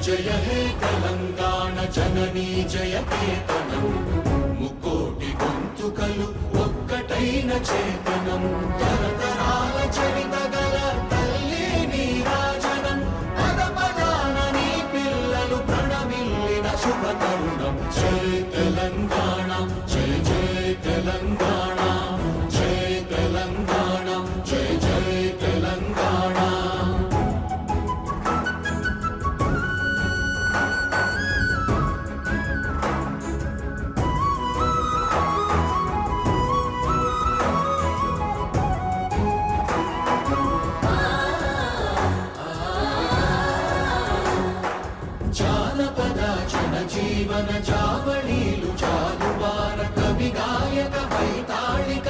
జయ హే తెలంగాణ జననీ జయ కేతనం ముక్కోటి గొంతుకలు ఒక్కటైన చేతనం తరతరాల చరిత గల తల్లి నీరాజనం పద పదాన నీ పిల్లలు ప్రణమిల్లిన శుభ తరుణం జయ తెలంగాణ జయ జయ తెలంగాణ జయ తెలంగాణ జయ జయ తెలంగాణ జానపద జనజీవన జావళీలు చాలువార కవి గాయక వైతాళిక